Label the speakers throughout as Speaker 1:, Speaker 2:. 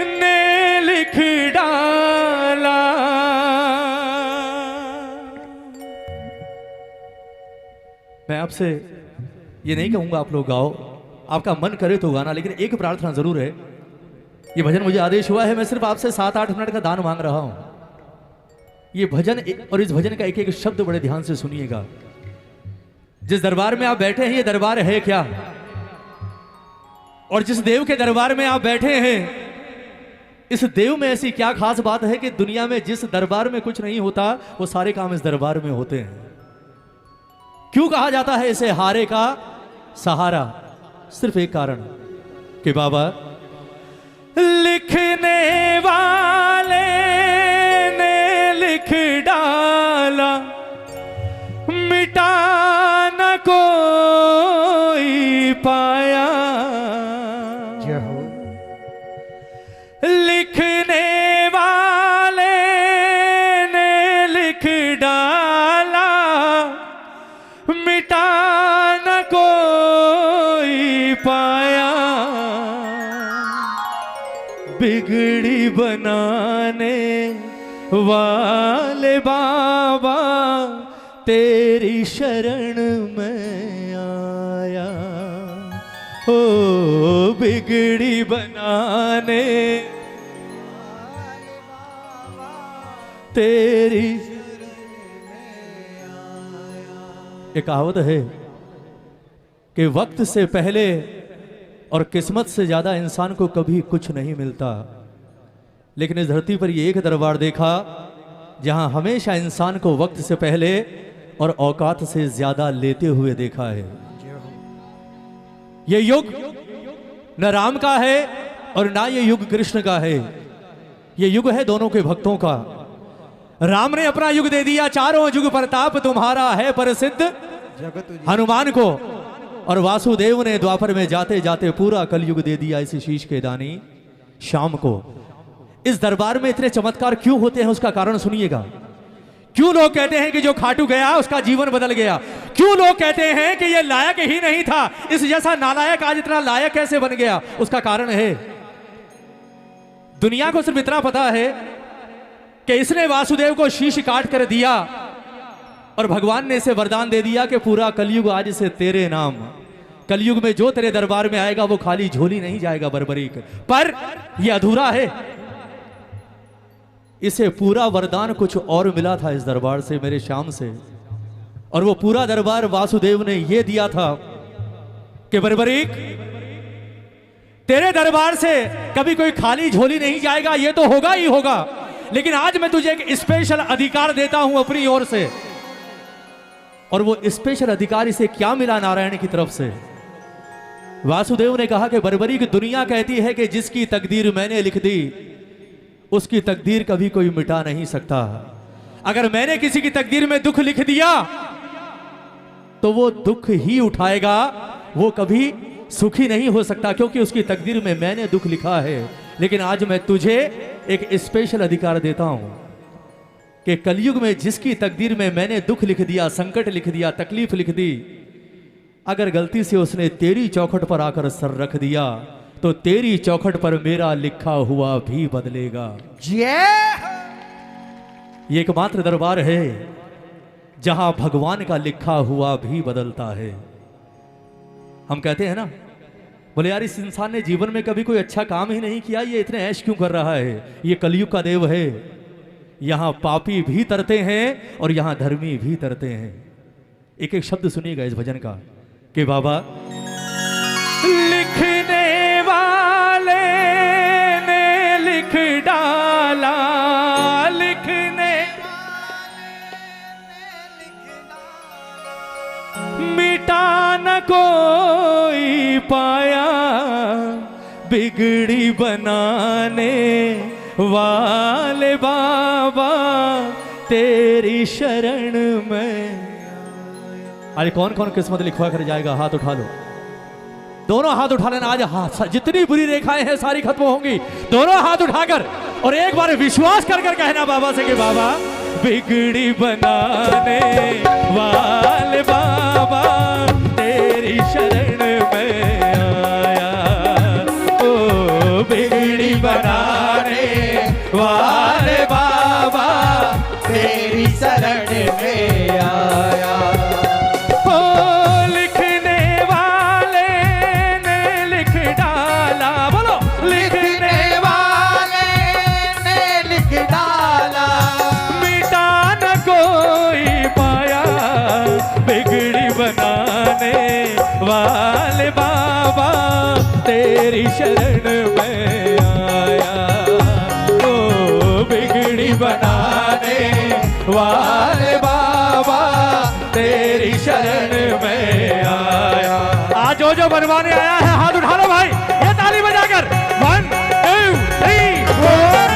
Speaker 1: ने लिख डाला। मैं आपसे ये नहीं कहूंगा आप लोग गाओ, आपका मन करे तो गाना, लेकिन एक प्रार्थना जरूर है। ये भजन मुझे आदेश हुआ है, मैं सिर्फ आपसे 7-8 मिनट का दान मांग रहा हूं। ये भजन और इस भजन का एक एक शब्द बड़े ध्यान से सुनिएगा। जिस दरबार में आप बैठे हैं ये दरबार है क्या? और जिस देव के दरबार में आप बैठे हैं इस देव में ऐसी क्या खास बात है कि दुनिया में जिस दरबार में कुछ नहीं होता वो सारे काम इस दरबार में होते हैं? क्यों कहा जाता है इसे हारे का सहारा? सिर्फ एक कारण कि बाबा लिखने वाले ने लिख डाला, मिटा न कोई पाया। लिखने वाले ने लिख डाला, मिटा न कोई पाया। बिगड़ी बनाने वाले बाबा तेरी शरण में आया। ओ बिगड़ी बनाने तेरी एक कहावत है कि वक्त से पहले और किस्मत से ज्यादा इंसान को कभी कुछ नहीं मिलता, लेकिन इस धरती पर ये एक दरबार देखा जहां हमेशा इंसान को वक्त से पहले और औकात से ज्यादा लेते हुए देखा है। ये युग न राम का है और ना ये युग कृष्ण का है, ये युग है दोनों के भक्तों का। राम ने अपना युग दे दिया, चारों युग प्रताप तुम्हारा है प्रसिद्ध हनुमान को, और वासुदेव ने द्वापर में जाते जाते पूरा कलयुग दे दिया इस शीश के दानी श्याम को। इस दरबार में इतने चमत्कार क्यों होते हैं उसका कारण सुनिएगा। क्यों लोग कहते हैं कि जो खाटू गया उसका जीवन बदल गया? क्यों लोग कहते हैं कि ये लायक ही नहीं था, इस जैसा नालायक आज इतना लायक कैसे बन गया? उसका कारण है दुनिया को सिर्फ इतना पता है कि इसने वासुदेव को शीश काट कर दिया और भगवान ने इसे वरदान दे दिया कि पूरा कलयुग आज से तेरे नाम। कलयुग में जो तेरे दरबार में आएगा वो खाली झोली नहीं जाएगा बरबरीक, पर यह अधूरा है। इसे पूरा वरदान कुछ और मिला था इस दरबार से, मेरे श्याम से, और वो पूरा दरबार वासुदेव ने ये दिया था कि बरबरीक तेरे दरबार से कभी कोई खाली झोली नहीं जाएगा, ये तो होगा ही होगा, लेकिन आज मैं तुझे एक स्पेशल अधिकार देता हूं अपनी ओर से। और वो स्पेशल अधिकार इसे क्या मिला नारायण की तरफ से? वासुदेव ने कहा कि बरबरीक दुनिया कहती है कि जिसकी तकदीर मैंने लिख दी उसकी तकदीर कभी कोई मिटा नहीं सकता। अगर मैंने किसी की तकदीर में दुख लिख दिया तो वो दुख ही उठाएगा, वो कभी सुखी नहीं हो सकता, क्योंकि उसकी तकदीर में मैंने दुख लिखा है। लेकिन आज मैं तुझे एक स्पेशल अधिकार देता हूं कि कलयुग में जिसकी तकदीर में मैंने दुख लिख दिया, संकट लिख दिया, तकलीफ लिख दी, अगर गलती से उसने तेरी चौखट पर आकर सर रख दिया तो तेरी चौखट पर मेरा लिखा हुआ भी बदलेगा। ये एकमात्र दरबार है जहां भगवान का लिखा हुआ भी बदलता है। हम कहते हैं ना, बोले यार इस इंसान ने जीवन में कभी कोई अच्छा काम ही नहीं किया, ये इतने ऐश क्यों कर रहा है? ये कलयुग का देव है। यहां पापी भी तरते हैं और यहां धर्मी भी तरते हैं। एक एक शब्द सुनिएगा इस भजन का कि बाबा लिखने वाले ने लिख डाला, लिखने मिटा न कोई पाया, बिगड़ी बनाने वाले बाबा तेरी शरण में। आज कौन कौन किस्मत लिखवा कर जाएगा? हाथ उठा लो, दोनों हाथ उठा लेना। आज हाथ जितनी बुरी रेखाएं हैं सारी खत्म होंगी, दोनों हाथ उठाकर और एक बार विश्वास कर कर कहना बाबा से कि बाबा बिगड़ी बनाने वाले बाबा तेरी शरण में आया। ओ बिगड़ी बनाने वाले बाबा
Speaker 2: तेरी शरण में आया।
Speaker 1: हो लिखने वाले ने लिख डाला, बोलो लिखने
Speaker 2: वाले ने लिख डाला,
Speaker 1: मिटा न कोई पाया, बिगड़ी बनाने वाले बाबा तेरी शरण में आया। ओ बिगड़ी बनाने वाले बाबा तेरी शरण में आया। आज जो बनवाने आया है हाथ उठा लो भाई, ये ताली बजाकर 1 2 3 4।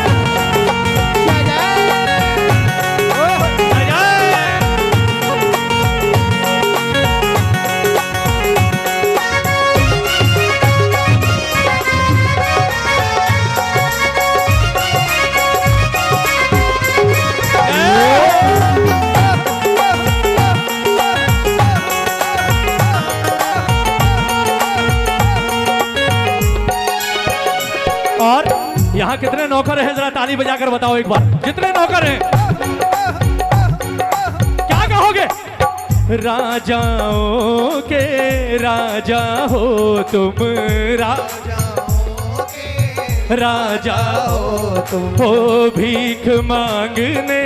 Speaker 1: और यहाँ कितने नौकर हैं जरा ताली बजाकर बताओ एक बार, जितने नौकर हैं क्या कहोगे? राजाओं के राजा हो तुम, राजा हो भीख मांगने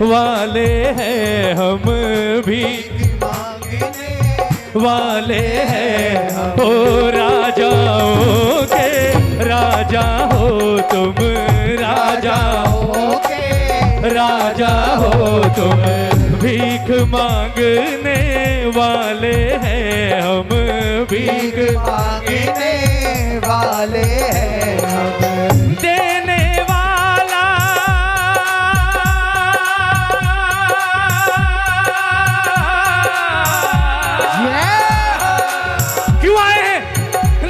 Speaker 1: वाले हैं हम, भीख वाले हैं हो राजाओं के राजा हो तुम, राजा हो तुम, भीख मांगने वाले हैं हम, भीख
Speaker 2: मांगने वाले हैं हम।
Speaker 1: देने वाला क्यों आए हैं?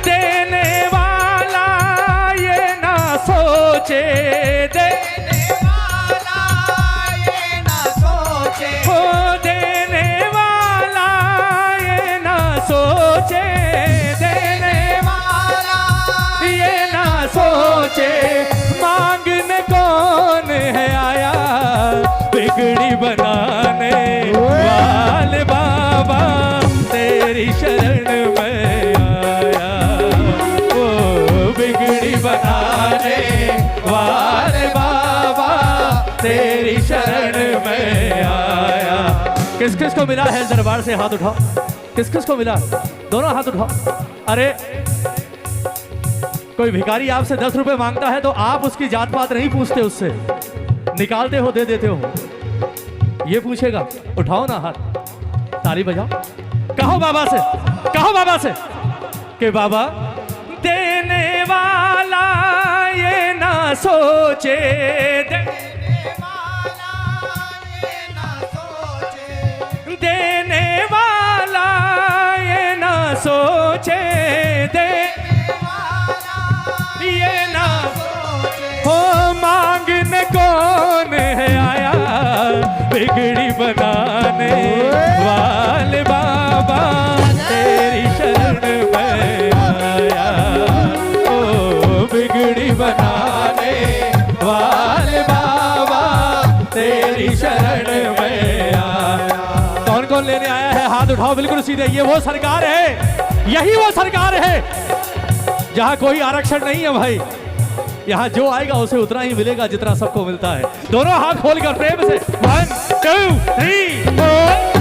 Speaker 1: देने वाला ये ना सोचे,
Speaker 2: देने वाला ये ना सोचे,
Speaker 1: हो देने वाला ये ना सोचे, देने
Speaker 2: वाला
Speaker 1: ये ना सोचे, मांगने कौन है आया, बिगड़ी बनाने वाले बाबा तेरी शरण में आया। ओ बिगड़ी बनाने वाले बाबा तेरी शरण में आया। किस किस को मिला है दरबार से हाथ उठाओ, किस किस को मिला? दोनों हाथ उठाओ। अरे कोई भिखारी आपसे 10 रुपए मांगता है तो आप उसकी जात पात नहीं पूछते, उससे निकालते हो दे देते हो, ये पूछेगा? उठाओ ना हाथ, ताली बजाओ, कहो बाबा से, कहो बाबा से कि बाबा देने वाला ये ना सोचे,
Speaker 2: देने वाला ये ना सोचे,
Speaker 1: देने वाला ये ना सोचे, ये ना हो मांगने कौन है आया, बिगड़ी बनाने वाले बाबा तेरी शरण में आया। ओ बिगड़ी बनाने वाले बाबा तेरी शरण में आया। कौन कौन लेने आया है हाथ उठाओ बिल्कुल सीधे। ये वो सरकार है, यही वो सरकार है जहां कोई आरक्षण नहीं है भाई। यहाँ जो आएगा उसे उतना ही मिलेगा जितना सबको मिलता है। दोनों हाथ खोलकर प्रेम से 1 2 3 4।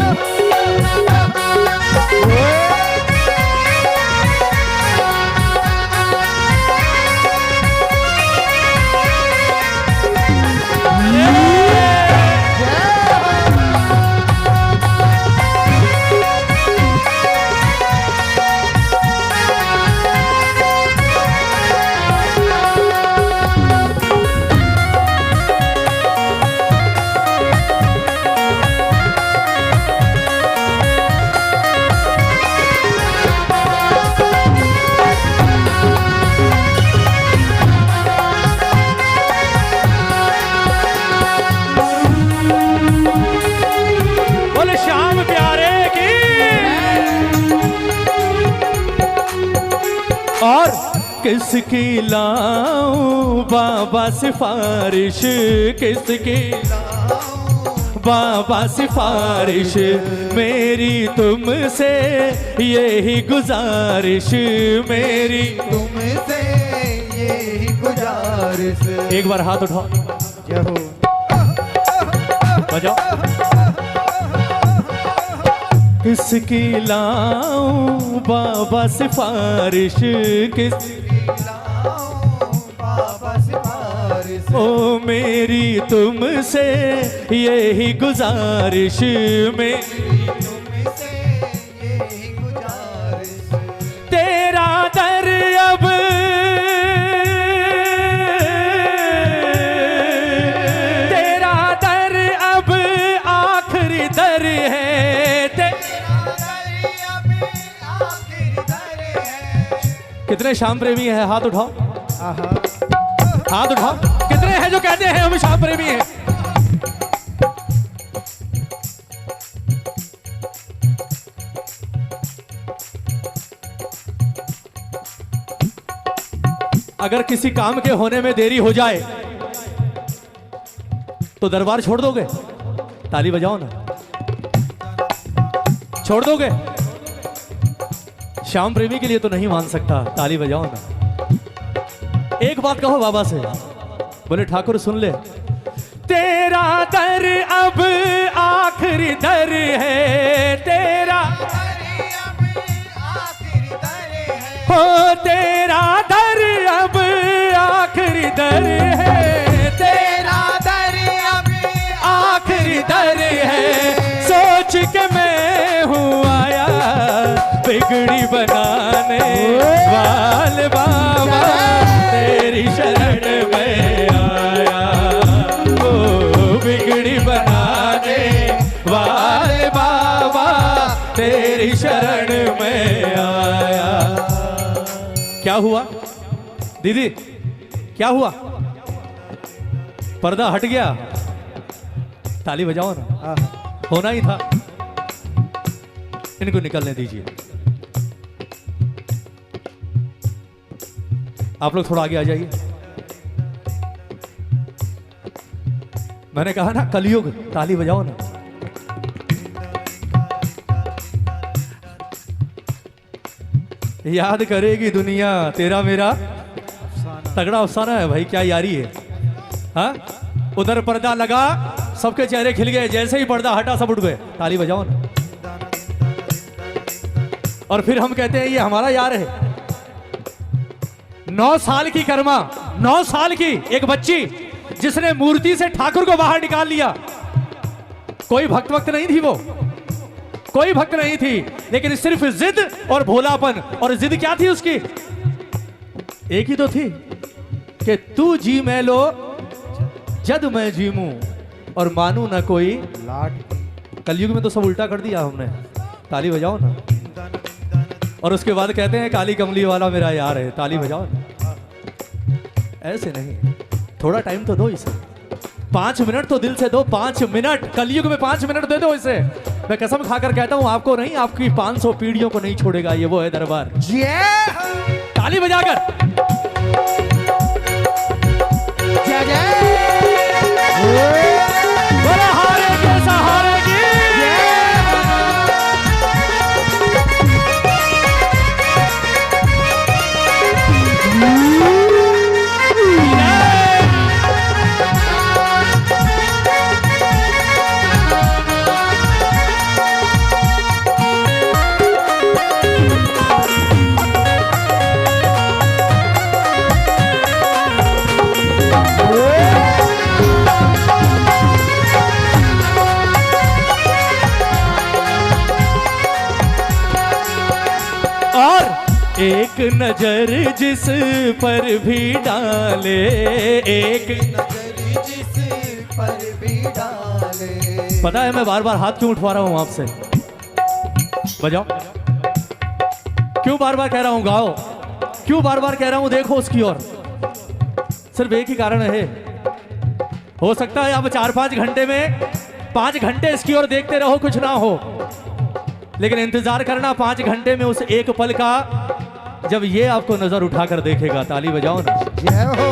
Speaker 1: और किसकी लाऊं बाबा सिफारिश, किसकी बाबा सिफारिश, मेरी तुमसे यही गुजारिश, मेरी
Speaker 2: तुमसे यही गुजारिश।
Speaker 1: एक बार हाथ उठाओ,
Speaker 2: जय हो।
Speaker 1: बजाओ। किसकी लाऊं बाबा सिफारिश, किस
Speaker 2: बाबा सिफारिश।
Speaker 1: ओ मेरी तुमसे यही गुजारिश, में
Speaker 2: तुमसे यही गुजारिश।
Speaker 1: तेरा दर अब तेरा दर अब आखिरी दर है, कितने श्याम प्रेमी हैं? हाथ उठाओ, हाथ उठाओ। कितने हैं जो कहते हैं हम श्याम प्रेमी हैं? अगर किसी काम के होने में देरी हो जाए तो दरबार छोड़ दोगे? ताली बजाओ ना। छोड़ दोगे? श्याम प्रेमी के लिए तो नहीं मान सकता, ताली बजाओ ना। एक बात कहो बाबा से, बोले ठाकुर सुन ले, तेरा दर अब आखिरी दर है, तेरा हो तेरा दर अब आखिरी दर है, तेरा
Speaker 2: दर अब
Speaker 1: आखिरी दर है। सोच के मैं हूँ आया बिगड़ी बनाने वाल बाबा, तेरी शरण में आया, ओ बिगड़ी बनाने वाल बाबा, तेरी शरण में आया। क्या हुआ दीदी, क्या हुआ? पर्दा हट गया? ताली बजाओ ना। होना ही था। इनको निकलने दीजिए। आप लोग थोड़ा आगे आ जाइए। मैंने कहा ना कलयुग, ताली बजाओ ना। याद करेगी दुनिया तेरा मेरा तगड़ा अफसाना है भाई, क्या यारी है। हाँ, उधर पर्दा लगा, सबके चेहरे खिल गए, जैसे ही पर्दा हटा सब उठ गए। ताली बजाओ ना। और फिर हम कहते हैं ये हमारा यार है। 9 साल की कर्मा, 9 साल की एक बच्ची जिसने मूर्ति से ठाकुर को बाहर निकाल लिया। कोई भक्त नहीं थी वो, कोई भक्त नहीं थी, लेकिन सिर्फ जिद और भोलापन। और जिद क्या थी उसकी? एक ही तो थी कि तू जी मैं लो जद मैं जीमूं और मानू ना कोई
Speaker 2: लाट।
Speaker 1: कलयुग में तो सब उल्टा कर दिया हमने। ताली बजाओ ना। और उसके बाद कहते हैं काली कमली वाला मेरा यार है। ताली बजाओ ना। ऐसे नहीं, थोड़ा टाइम तो दो इसे। 5 मिनट तो दिल से दो, 5 मिनट। कलयुग में 5 मिनट दे दो इसे। मैं कसम खाकर कहता हूं, आपको नहीं, आपकी 500 पीढ़ियों को नहीं छोड़ेगा ये। वो है दरबार। ताली बजाकर
Speaker 2: जय जय।
Speaker 1: बोला हारे के सहारे की। एक नजर जिस पर भी डाले, एक
Speaker 2: नजर जिस पर भी डाले।
Speaker 1: पता है मैं बार बार हाथ क्यों उठवा रहा हूं आपसे? बजाओ। क्यों बार बार कह रहा हूं गाओ? क्यों बार बार कह रहा हूं देखो उसकी ओर? सिर्फ एक ही कारण है। हो सकता है आप 4-5 घंटे में 5 घंटे इसकी ओर देखते रहो, कुछ ना हो, लेकिन इंतजार करना 5 घंटे में उस एक पल का जब ये आपको नजर उठाकर देखेगा, ताली बजाओ ना।
Speaker 2: जय हो।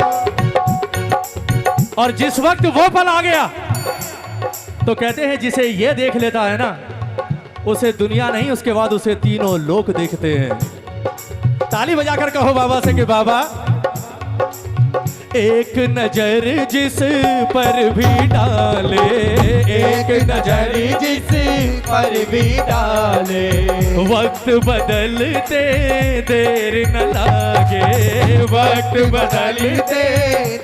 Speaker 1: और जिस वक्त वो पल आ गया तो कहते हैं जिसे ये देख लेता है ना, उसे दुनिया नहीं, उसके बाद उसे तीनों लोक देखते हैं। ताली बजाकर कहो बाबा से कि बाबा, एक नजर जिस पर भी डाले, एक नजर
Speaker 2: जिस पर भी डाले,
Speaker 1: वक्त बदलते देर न लागे, वक्त बदलते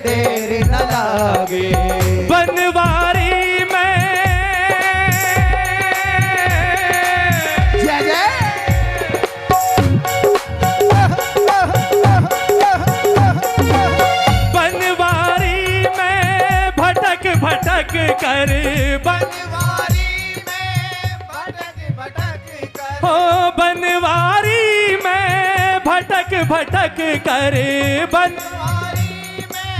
Speaker 2: देर न लागे।
Speaker 1: बनवारी में
Speaker 2: जय जय।
Speaker 1: भटक कर
Speaker 2: बनवारी में भटक भटक कर,
Speaker 1: हो बनवारी में भटक भटक कर
Speaker 2: बनवारी में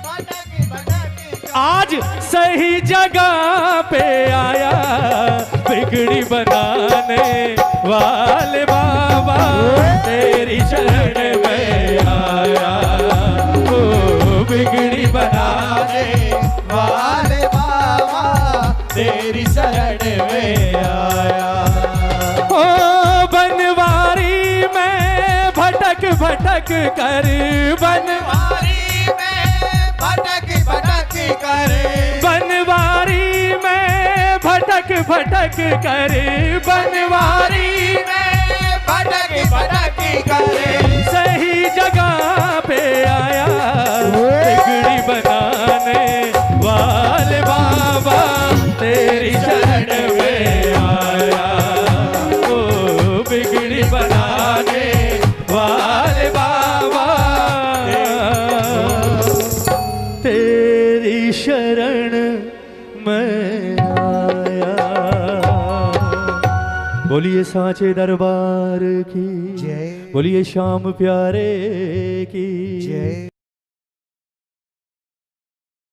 Speaker 2: भटक भटक कर,
Speaker 1: आज सही जगह पे आया, बिगड़ी बनाने वाले बाबा तेरी शरण में आया, ओ बिगड़ी बनाने
Speaker 2: वाले बाबा तेरी शरण में आया।
Speaker 1: ओ बनवारी में भटक भटक कर,
Speaker 2: बनवारी में भटक भटक कर,
Speaker 1: बनवारी में भटक भटक कर, बनवारी
Speaker 2: में भटक भटक कर,
Speaker 1: सही जगह पे आया, बिगड़ी बनाने वाले बाबा तेरी शरण में आया, ओ बिगड़ी बनाने वाले बाबा तेरी शरण में आया। बोलिए सांचे दरबार की
Speaker 2: जय।
Speaker 1: बोलिए श्याम प्यारे की
Speaker 2: जय।